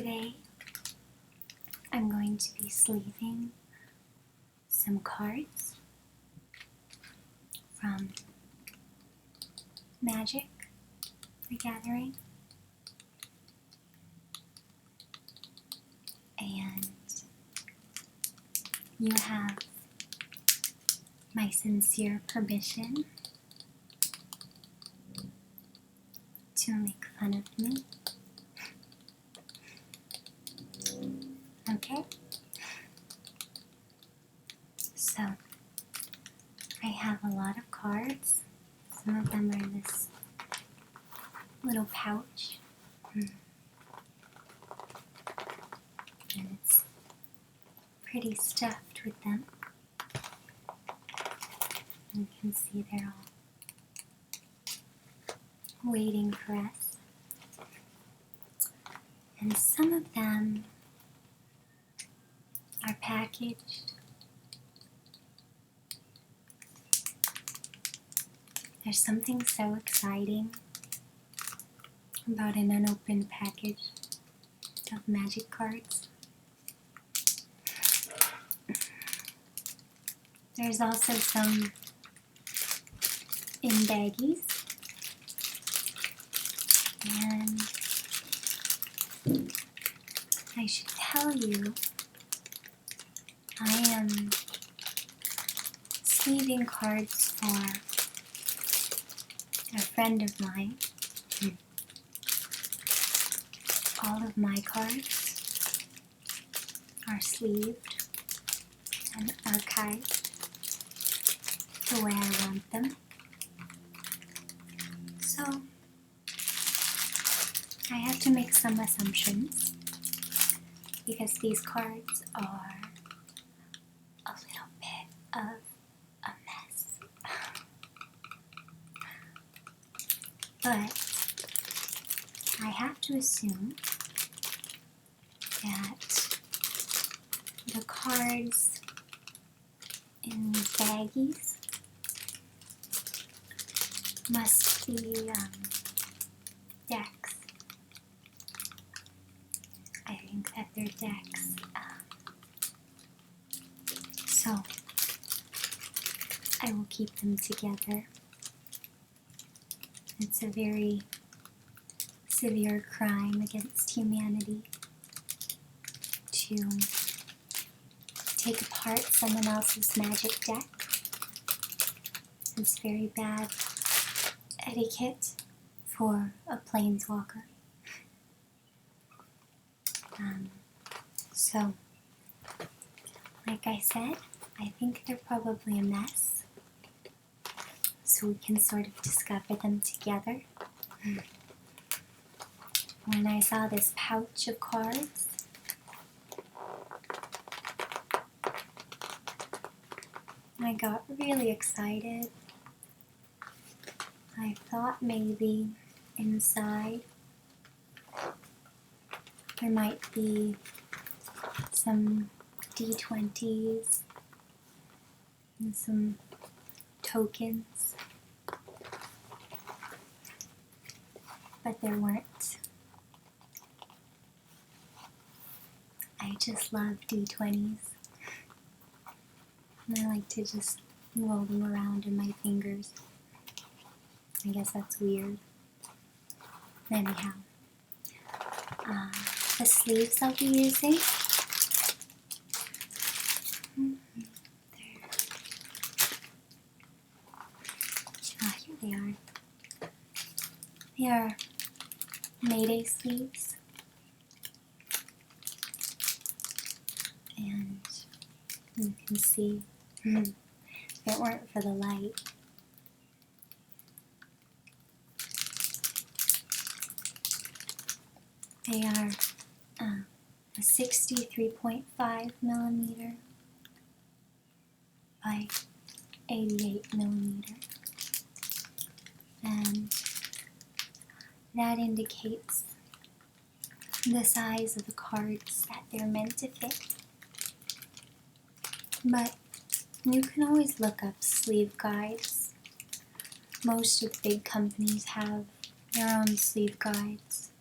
Today I'm going to be sleeving some cards from Magic the Gathering, and you have my sincere permission to make fun of me. Okay? So, I have a lot of cards. Some of them are in this little pouch. And it's pretty stuffed with them. You can see they're all waiting for us. And some of them are packaged. There's something so exciting about an unopened package of magic cards. There's also some in baggies. And I should tell you, I am sleeving cards for a friend of mine. All of my cards are sleeved and archived the way I want them. So I have to make some assumptions because these cards are a little bit of a mess. But I have to assume that the cards in these baggies must be decks. I think that they're decks. So I will keep them together. It's a very severe crime against humanity to take apart someone else's magic deck. It's very bad etiquette for a planeswalker. So, like I said, I think they're probably a mess. So we can sort of discover them together. When I saw this pouch of cards, I got really excited. I thought maybe inside there might be some D20s and some tokens, but there weren't. I just love D20s, and I like to just roll them around in my fingers. I guess that's weird. Anyhow, the sleeves I'll be using, here they are. They are Mayday sleeves, and you can see, if it weren't for the light, they are a 63.5 millimeter by 88 millimeter, and that indicates the size of the cards that they're meant to fit. But you can always look up sleeve guides. Most of the big companies have their own sleeve guides,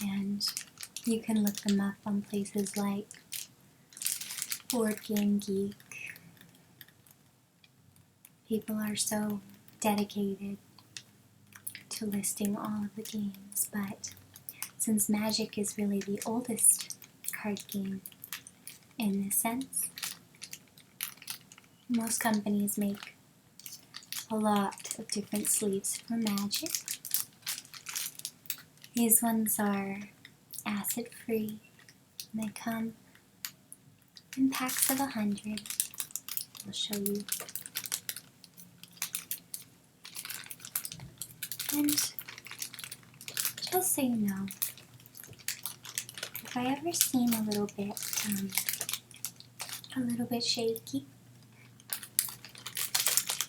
and You can look them up on places like Board Game Geek. People are so dedicated to listing all of the games, but since Magic is really the oldest card game in this sense, most companies make a lot of different sleeves for Magic. These ones are acid-free, and they come in packs of 100. I'll show you. And just so you know, if I ever seem a little bit shaky,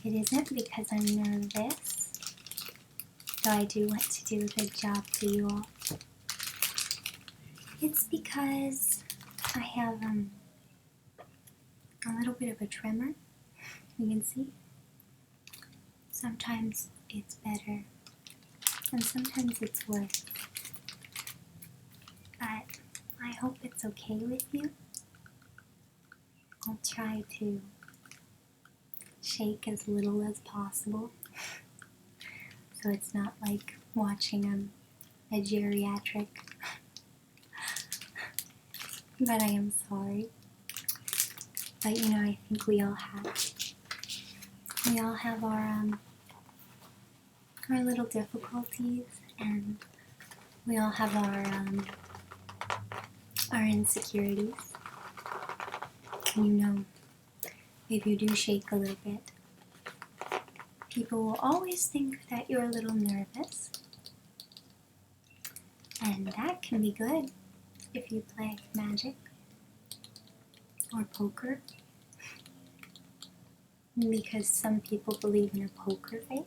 it isn't because I'm nervous, though I do want to do a good job for you all. It's because I have a little bit of a tremor, you can see. Sometimes it's better, and sometimes it's worse. But I hope it's okay with you. I'll try to shake as little as possible, so it's not like watching a geriatric. But I am sorry. But you know, I think we all have our little difficulties, and we all have our insecurities. And you know, if you do shake a little bit, people will always think that you're a little nervous, and that can be good if you play Magic or poker, because some people believe in a poker face.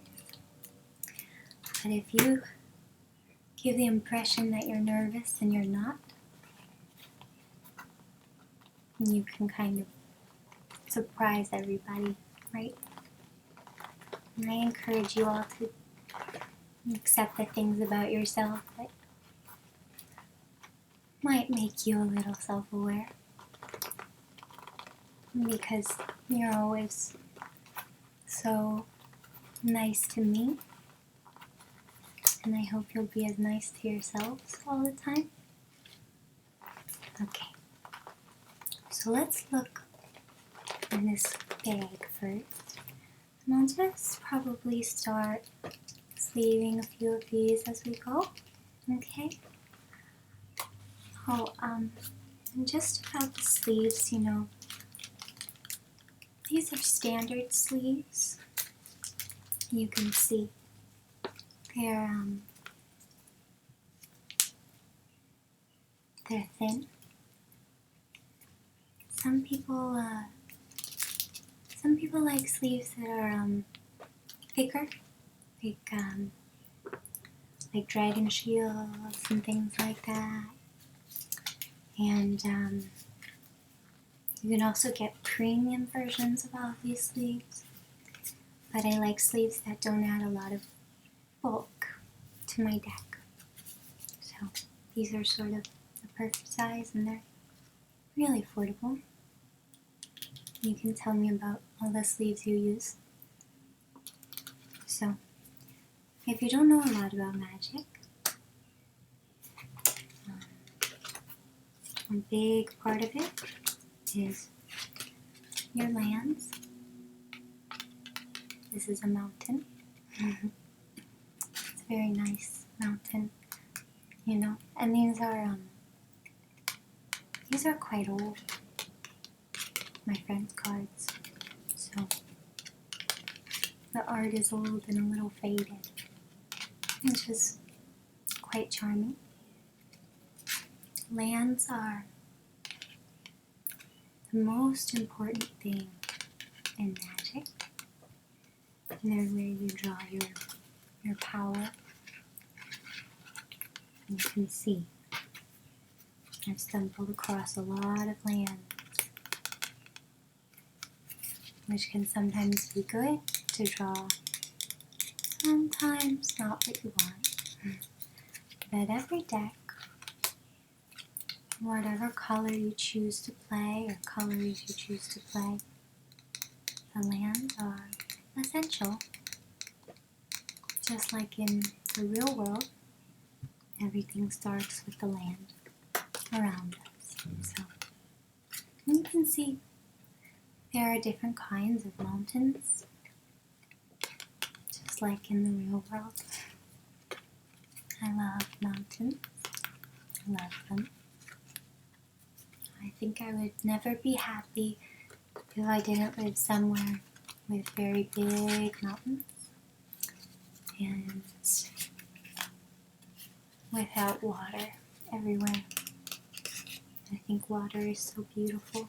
But if you give the impression that you're nervous and you're not, you can kind of surprise everybody, right? And I encourage you all to accept the things about yourself that might make you a little self-aware, because you're always so nice to me, and I hope you'll be as nice to yourselves all the time. Okay, so let's look in this bag first, and I'll just probably start sleeving a few of these as we go, okay? Oh, and just about the sleeves, you know, these are standard sleeves. You can see they're thin. Some people like sleeves that are thicker, like dragon shields and things like that. And you can also get premium versions of all of these sleeves, but I like sleeves that don't add a lot of bulk to my deck. So these are sort of the perfect size, and they're really affordable. You can tell me about all the sleeves you use. So, if you don't know a lot about Magic, a big part of it is your lands. This is a mountain. It's a very nice mountain, you know. And these are quite old, my friend's cards. So the art is old and a little faded, which is quite charming. Lands are the most important thing in Magic. And they're where you draw your power. And you can see I've stumbled across a lot of lands, which can sometimes be good to draw, sometimes not what you want. But every deck whatever color you choose to play or colors you choose to play. The lands are essential. Just like in the real world, everything starts with the land around us. So you can see there are different kinds of mountains, just like in the real world. I love mountains. I love them. I think I would never be happy if I didn't live somewhere with very big mountains and without water everywhere. I think water is so beautiful.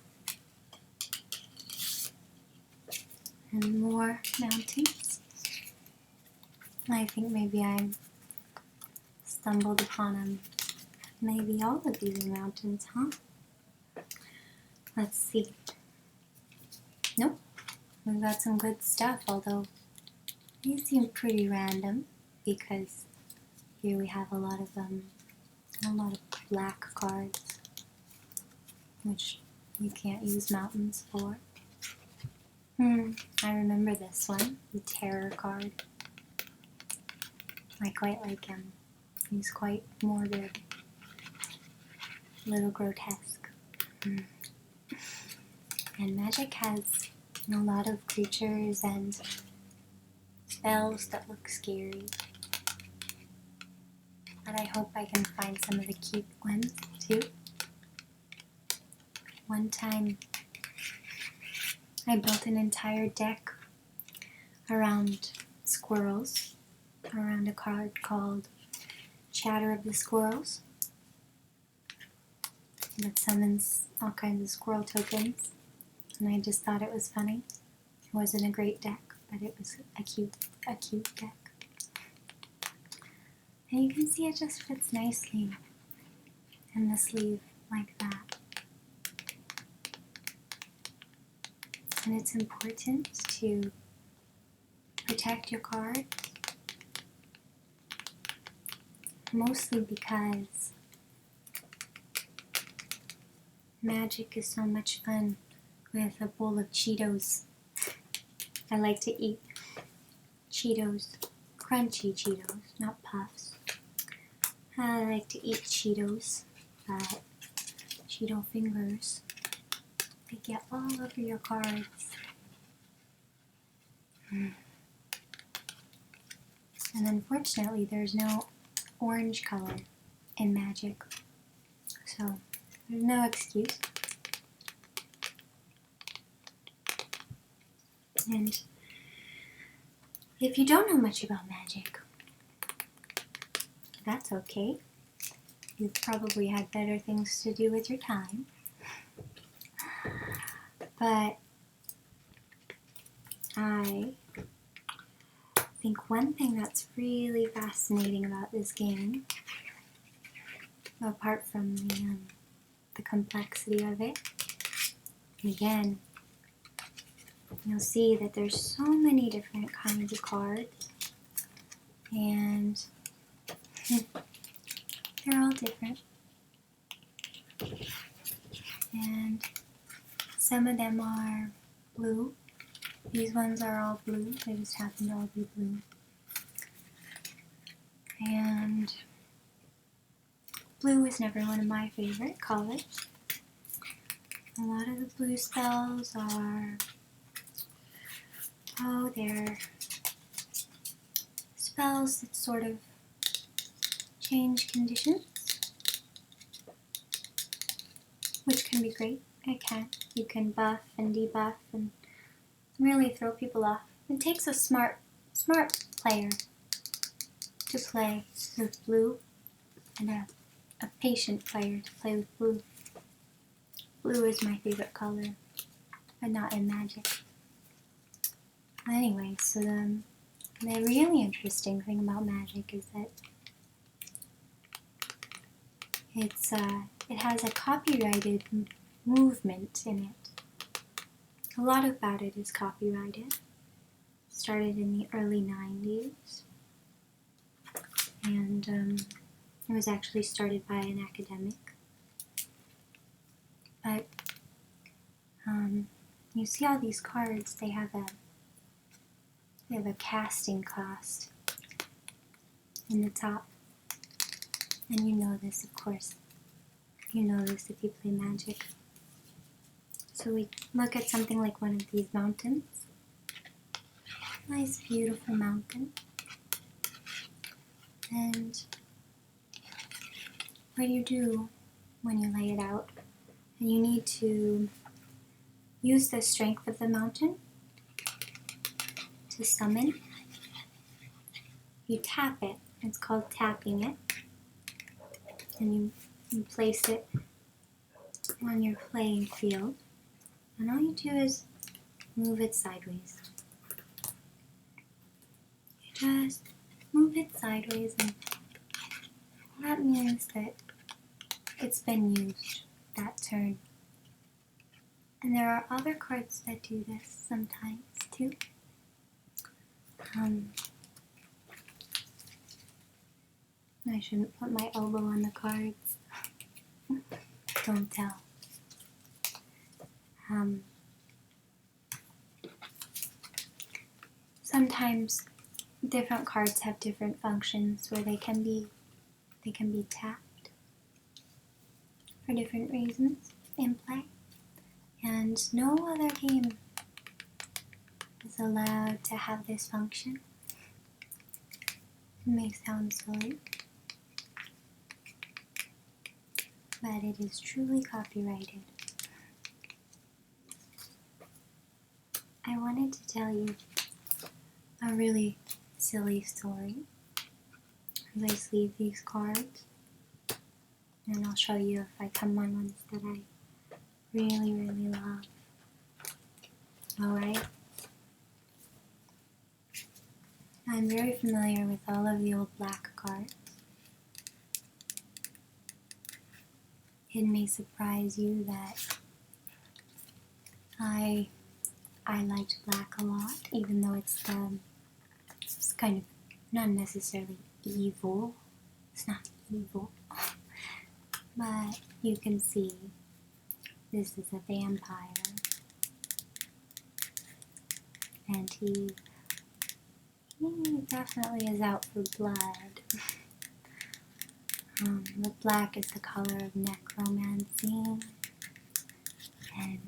And more mountains. I think maybe I stumbled upon maybe all of these mountains, huh? Let's see. Nope. We've got some good stuff, although these seem pretty random because here we have a lot of black cards, which you can't use mountains for. I remember this one, the Terror card. I quite like him. He's quite morbid, a little grotesque. And Magic has a lot of creatures and spells that look scary. But I hope I can find some of the cute ones too. One time I built an entire deck around squirrels, around a card called Chatter of the Squirrels that summons all kinds of squirrel tokens, and I just thought it was funny. It wasn't a great deck, but it was a cute deck. And you can see it just fits nicely in the sleeve like that. And it's important to protect your cards, mostly because Magic is so much fun with a bowl of Cheetos. I like to eat Cheetos, crunchy Cheetos, not puffs. I like to eat Cheetos, but Cheeto fingers, they get all over your cards. And unfortunately, there's no orange color in Magic, so there's no excuse. And if you don't know much about Magic, that's okay. You've probably had better things to do with your time. But I think one thing that's really fascinating about this game, apart from the complexity of it, again, you'll see that there's so many different kinds of cards, and they're all different. And some of them are blue. These ones are all blue. They just happen to all be blue. And blue is never one of my favorite colors. A lot of the blue spells are, they're spells that sort of change conditions, which can be great. You can buff and debuff and really throw people off. It takes a smart player to play with blue and a patient player to play with blue. Blue is my favorite color, but not in Magic. Anyway, so the really interesting thing about Magic is that it has a copyrighted movement in it. A lot about it is copyrighted. Started in the early 90s, and it was actually started by an academic. But you see all these cards, they have a casting cost in the top. And you know this, of course. You know this if you play Magic. So we look at something like one of these mountains. Nice, beautiful mountain. And what you do when you lay it out, and you need to use the strength of the mountain to summon. You tap it. It's called tapping it. And you place it on your playing field. And all you do is move it sideways. You just move it sideways, and that means that it's been used that turn. And there are other cards that do this sometimes too. I shouldn't put my elbow on the cards. Don't tell. Sometimes different cards have different functions where they can be tapped for different reasons in play. And no other game is allowed to have this function. It may sound silly, but it is truly copyrighted. I wanted to tell you a really silly story as I sleeve these cards, and I'll show you if I come on ones that I really, really love. Alright? I'm very familiar with all of the old black cards. It may surprise you that I liked black a lot, even though it's kind of not necessarily evil. It's not evil. But you can see this is a vampire. And he definitely is out for blood. The black is the color of necromancy. And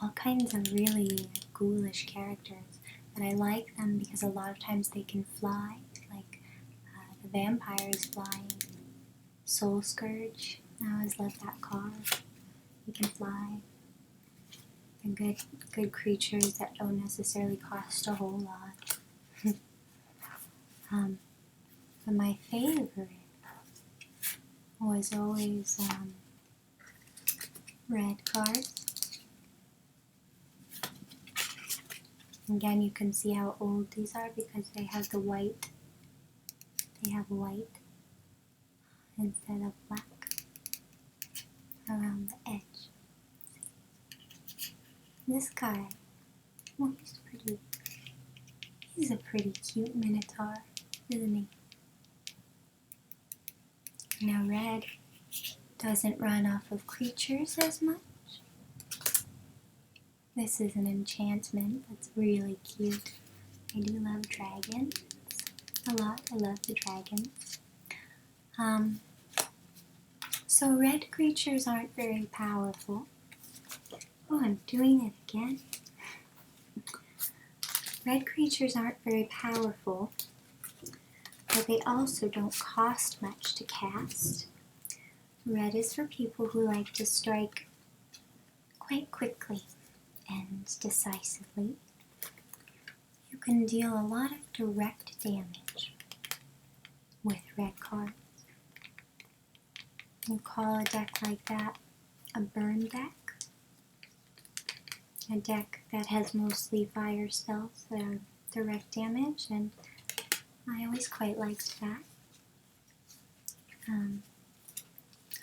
all kinds of really ghoulish characters. But I like them because a lot of times they can fly. Like the vampire is flying. Soul Scourge. I always love that card. He can fly. And good creatures that don't necessarily cost a whole lot. But my favorite was always red cards. Again, you can see how old these are because they have the white. They have white instead of black around the edge. This guy, well, he's a pretty cute minotaur, isn't he? Now red doesn't run off of creatures as much. This is an enchantment that's really cute. I do love dragons a lot. I love the dragons. So red creatures aren't very powerful. Oh, I'm doing it again. Red creatures aren't very powerful, but they also don't cost much to cast. Red is for people who like to strike quite quickly and decisively. You can deal a lot of direct damage with red cards. You call a deck like that a burn deck. A deck that has mostly fire spells that are direct damage, and I always quite liked that.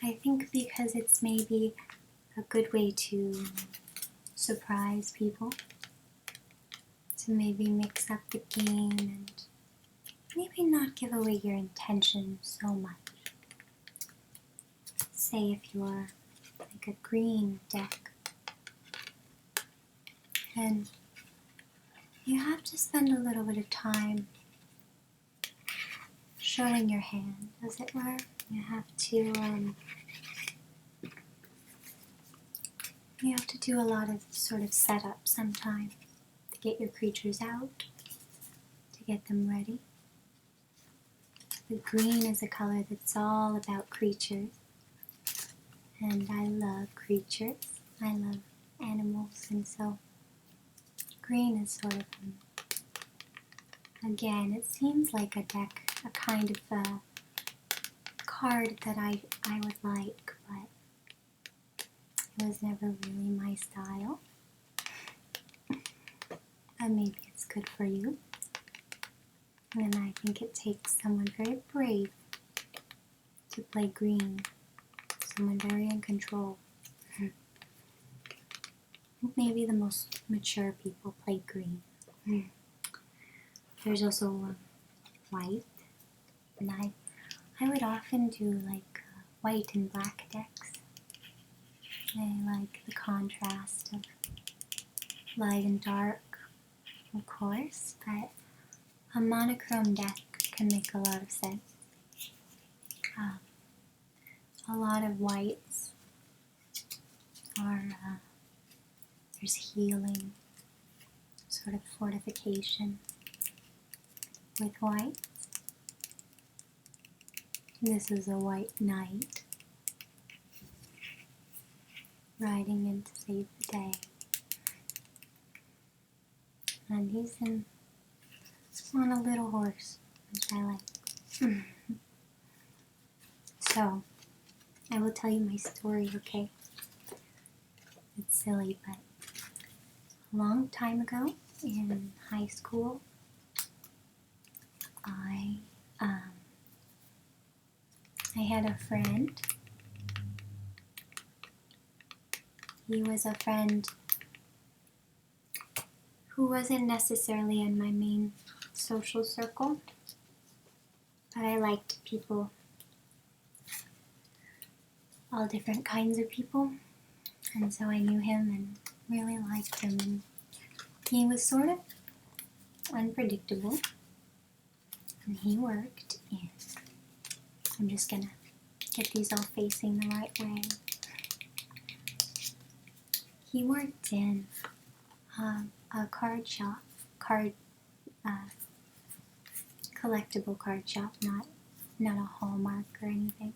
I think because it's maybe a good way to surprise people, to maybe mix up the game and maybe not give away your intention so much. Say if you're like like a green deck. And you have to spend a little bit of time showing your hand, as it were. You have to do a lot of sort of setup sometimes to get your creatures out, to get them ready. The green is a color that's all about creatures, and I love creatures. I love animals, and so green is sort of, again, it seems like a deck, a kind of card that I would like, but it was never really my style. And maybe it's good for you. And I think it takes someone very brave to play green, someone very in control. Maybe the most mature people play green. There's also white, and I would often do like white and black decks. I like the contrast of light and dark, of course, but a monochrome deck can make a lot of sense. A lot of whites are, there's healing, sort of fortification with whites. This is a white knight riding in to save the day. And he's on a little horse, which I like. So, I will tell you my story, okay? It's silly, but a long time ago in high school, I had a friend. He was a friend who wasn't necessarily in my main social circle, but I liked people, all different kinds of people, and so I knew him and really liked him. And he was sort of unpredictable, and he worked in, I'm just gonna get these all facing the right way. He worked in a card shop, collectible card shop, not a Hallmark or anything.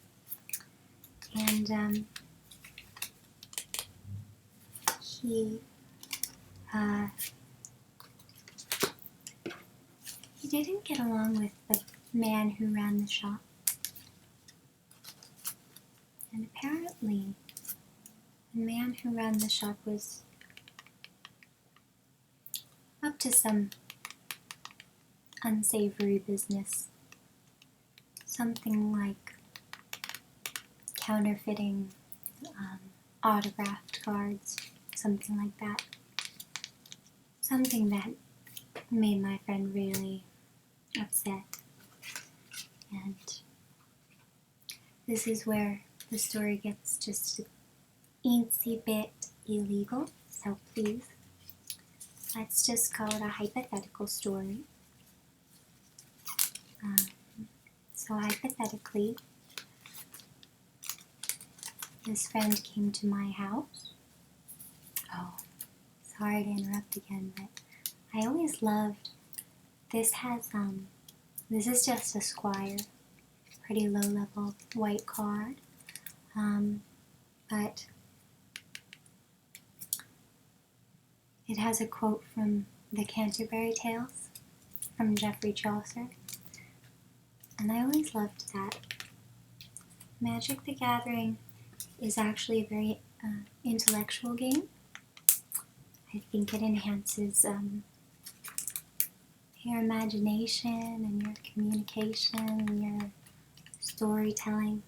And he didn't get along with the man who ran the shop. And apparently, the man who ran the shop was up to some unsavory business. Something like counterfeiting autographed cards, something like that. Something that made my friend really upset. And this is where the story gets just an eensy bit illegal, so please, let's just call it a hypothetical story. So hypothetically, this friend came to my house. Oh, sorry to interrupt again, but I always loved, this is just a Squire, pretty low level white card, but it has a quote from the Canterbury Tales from Geoffrey Chaucer, and I always loved that. Magic the Gathering is actually a very intellectual game. I think it enhances your imagination and your communication and your storytelling.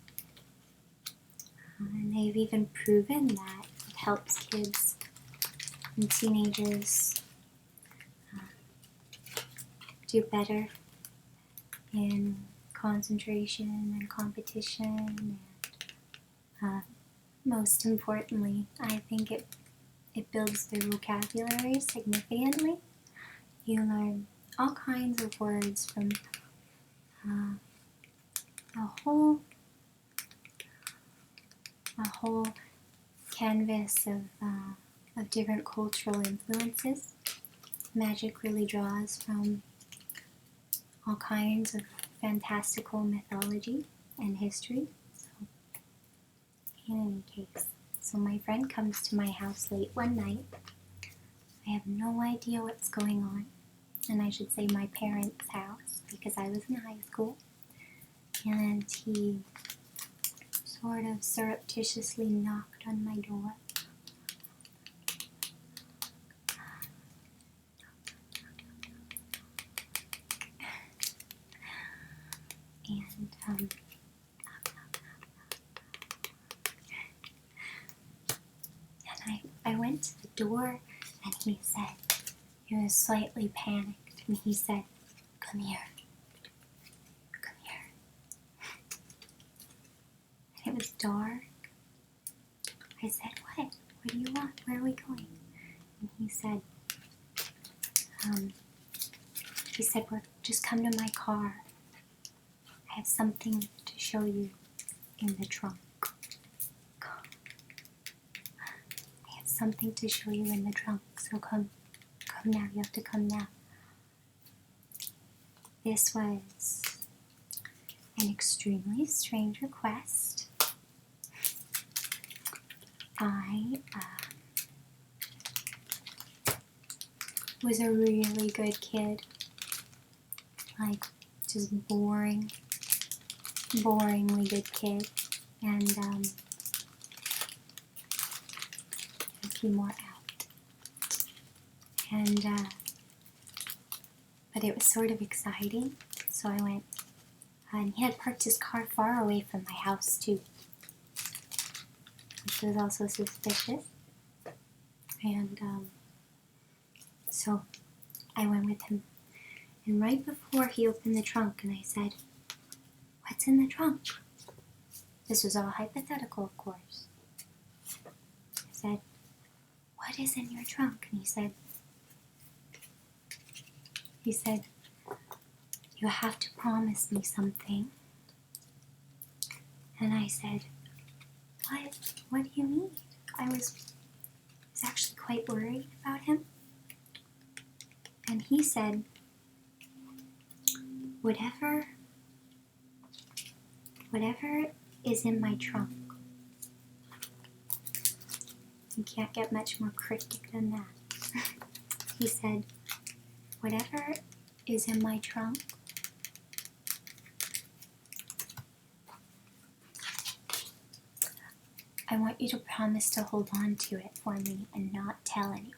And they've even proven that it helps kids and teenagers do better in concentration and competition and most importantly, I think it builds their vocabulary significantly. You learn all kinds of words from a whole canvas of different cultural influences. Magic really draws from all kinds of fantastical mythology and history. So, in any case, so my friend comes to my house late one night. I have no idea what's going on, and I should say my parents' house because I was in high school. And he sort of surreptitiously knocked on my door. And I went to the door, and he said, he was slightly panicked, and he said, "Come here. Come here." And it was dark. I said, "What? What do you want? Where are we going?" And he said, "Well, just come to my car. I have something to show you in the trunk. I have something to show you in the trunk, so come now, you have to come now." This was an extremely strange request. I was a really good kid, like just boringly good kid, and a few more out. And but it was sort of exciting, so I went, and he had parked his car far away from my house too, which was also suspicious. And so I went with him, and right before he opened the trunk, and I said, "What's in the trunk?" This was all hypothetical, of course. I said, "What is in your trunk?" And he said, "You have to promise me something." And I said, What do you mean?" I was actually quite worried about him. And he said, whatever is in my trunk. You can't get much more cryptic than that. He said, "Whatever is in my trunk, I want you to promise to hold on to it for me and not tell anyone."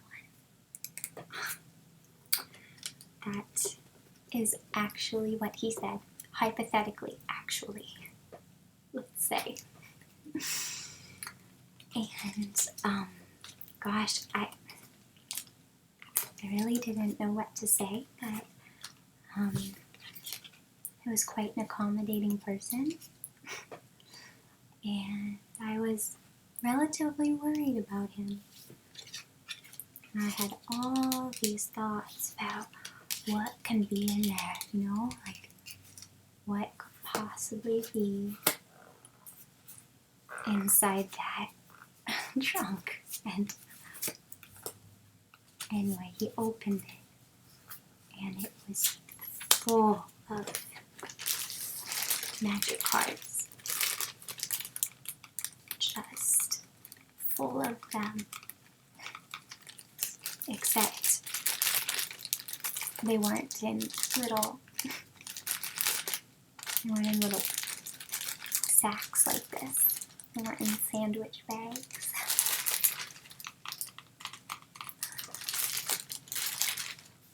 That is actually what he said. Hypothetically, actually, let's say. And, gosh, I really didn't know what to say, but I was quite an accommodating person, and I was relatively worried about him. And I had all these thoughts about what can be in there, like what could possibly be inside that trunk. And anyway, he opened it, and it was full of magic cards. Just full of them. Except they weren't in little sacks like this. They weren't in sandwich bags.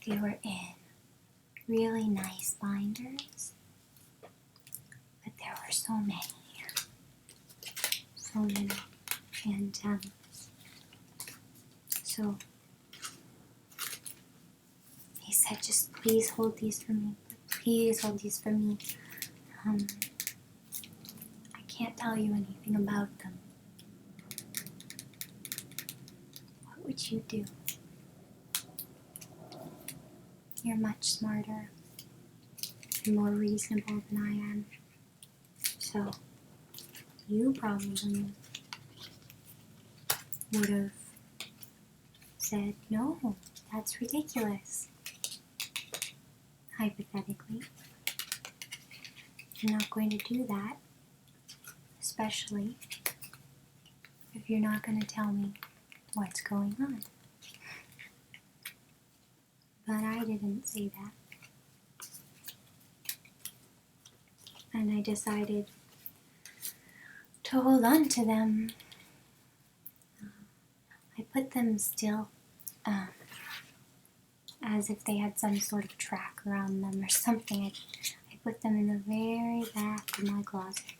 They were in really nice binders, but there were so many. And so he said, "Just please hold these for me. Please hold these for me. I can't tell you anything about them." what you do. You're much smarter and more reasonable than I am. So, you probably would have said, no, that's ridiculous. Hypothetically. You're not going to do that, especially if you're not going to tell me what's going on. But I didn't say that. And I decided to hold on to them. I put them still as if they had some sort of track around them or something. I put them in the very back of my closet.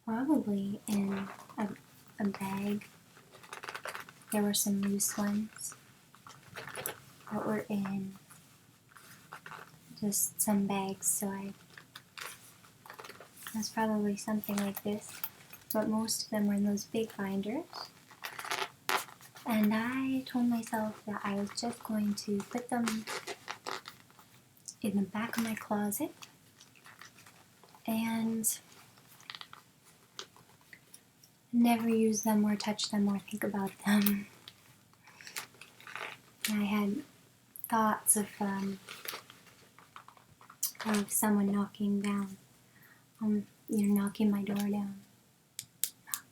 Probably in a bag. There were some loose ones that were in just some bags, so that's probably something like this. But most of them were in those big binders. And I told myself that I was just going to put them in the back of my closet and never use them or touch them or think about them. I had thoughts of someone knocking down, knocking my door down. Knock.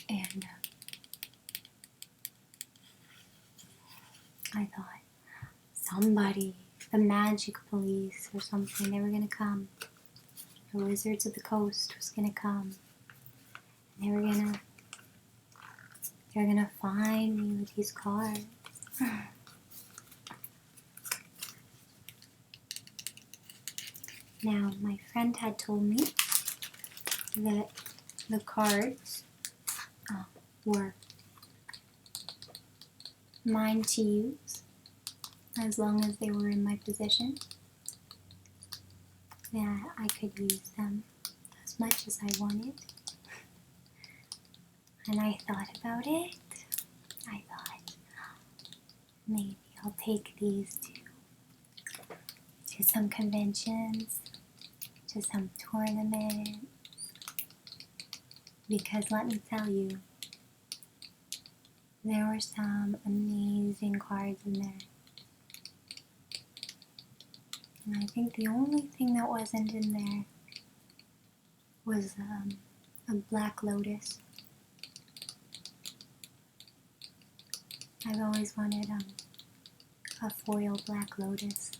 And I thought, somebody, the magic police or something, they were going to come. The Wizards of the Coast was going to come. And they were going to find me with these cards. Now, my friend had told me that the cards were mine to use as long as they were in my possession. That I could use them as much as I wanted. And I thought about it. I thought, maybe I'll take these to some conventions, to some tournaments, because let me tell you, there were some amazing cards in there. And I think the only thing that wasn't in there was a black lotus. I've always wanted a foil black lotus,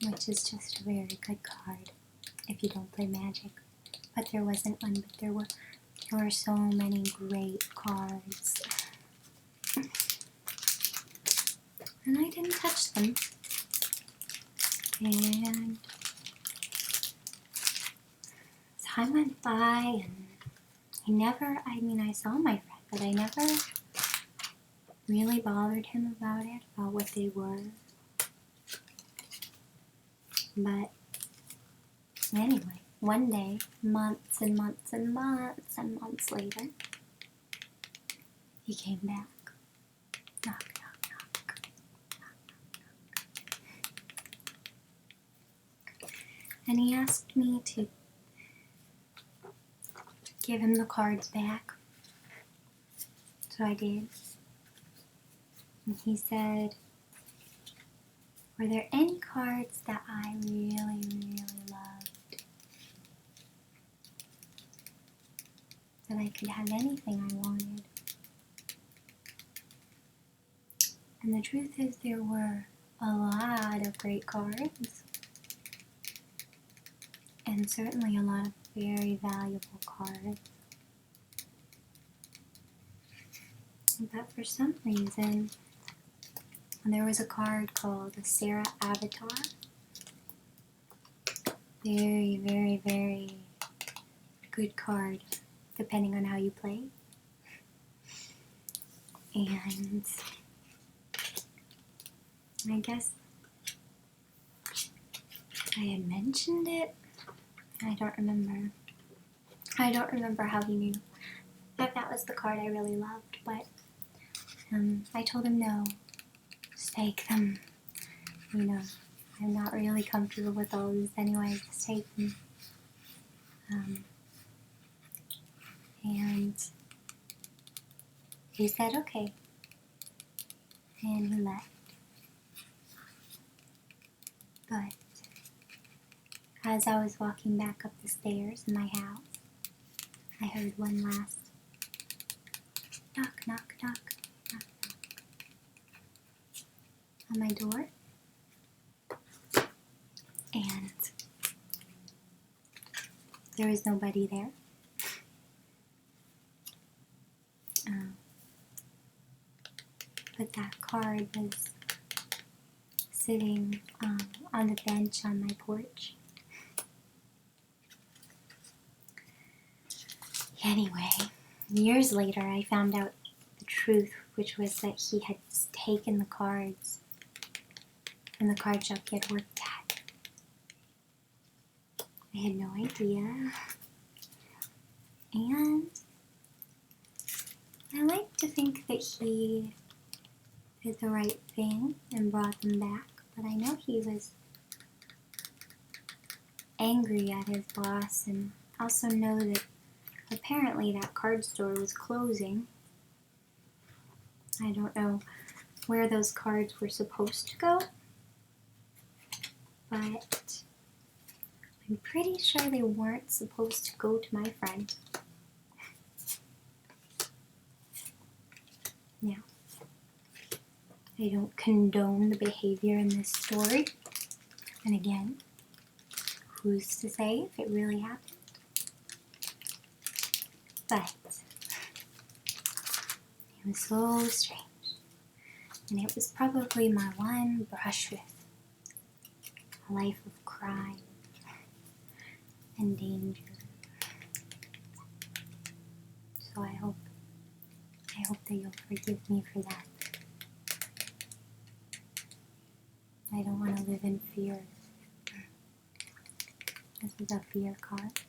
which is just a very good card if you don't play Magic. But there wasn't one, but there were so many great cards. And I didn't touch them. And time went by, and I saw my friend, but I never really bothered him about what they were. But anyway, one day, months and months and months and months later, he came back. Knock, knock, knock. And he asked me to give him the cards back. So I did. And he said, were there any cards that I really, really loved? That I could have anything I wanted? And the truth is, there were a lot of great cards. And certainly a lot of very valuable cards. But for some reason, there was a card called the Sara Avatar. Very, very, very good card, depending on how you play. And I guess I had mentioned it I don't remember. I don't remember how he knew that that was the card I really loved, but I told him no, just take them. You know, I'm not really comfortable with all these anyway, just take them. And he said okay, and he left. But as I was walking back up the stairs in my house, I heard one last knock, knock, knock, knock, knock on my door. And there was nobody there. But that card was sitting on the bench on my porch. Anyway, years later I found out the truth, which was that he had taken the cards from the card shop he had worked at. I had no idea. And I like to think that he did the right thing and brought them back, but I know he was angry at his boss, and also know that apparently that card store was closing. I don't know where those cards were supposed to go, but I'm pretty sure they weren't supposed to go to my friend. Now, I don't condone the behavior in this story. And again, who's to say if it really happened? But it was so strange. And it was probably my one brush with a life of crime and danger. So I hope that you'll forgive me for that. I don't want to live in fear. This is a fear card.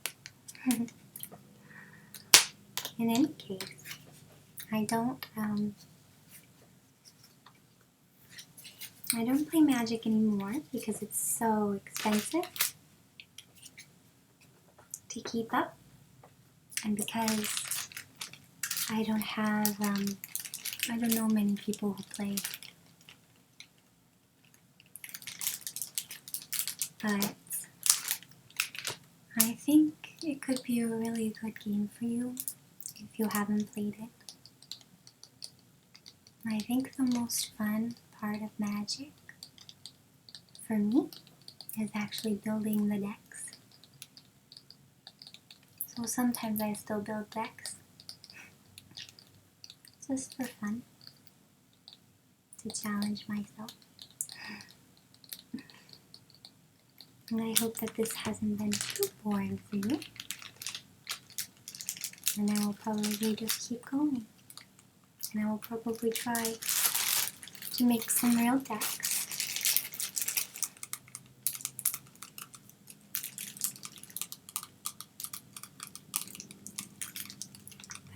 In any case, I don't play magic anymore because it's so expensive to keep up, and because I don't have, I don't know many people who play. But I think it could be a really good game for you if you haven't played it. I think the most fun part of magic for me is actually building the decks. So sometimes I still build decks just for fun, to challenge myself. And I hope that this hasn't been too boring for you. And I will probably just keep going. And I will probably try to make some real decks.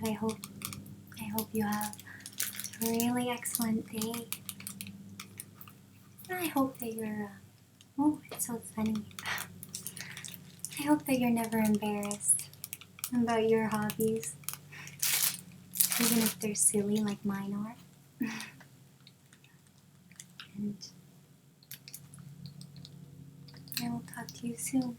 But I hope you have a really excellent day. And I hope that you're, oh, it's so funny. I hope that you're never embarrassed about your hobbies, even if they're silly like mine are. And I will talk to you soon.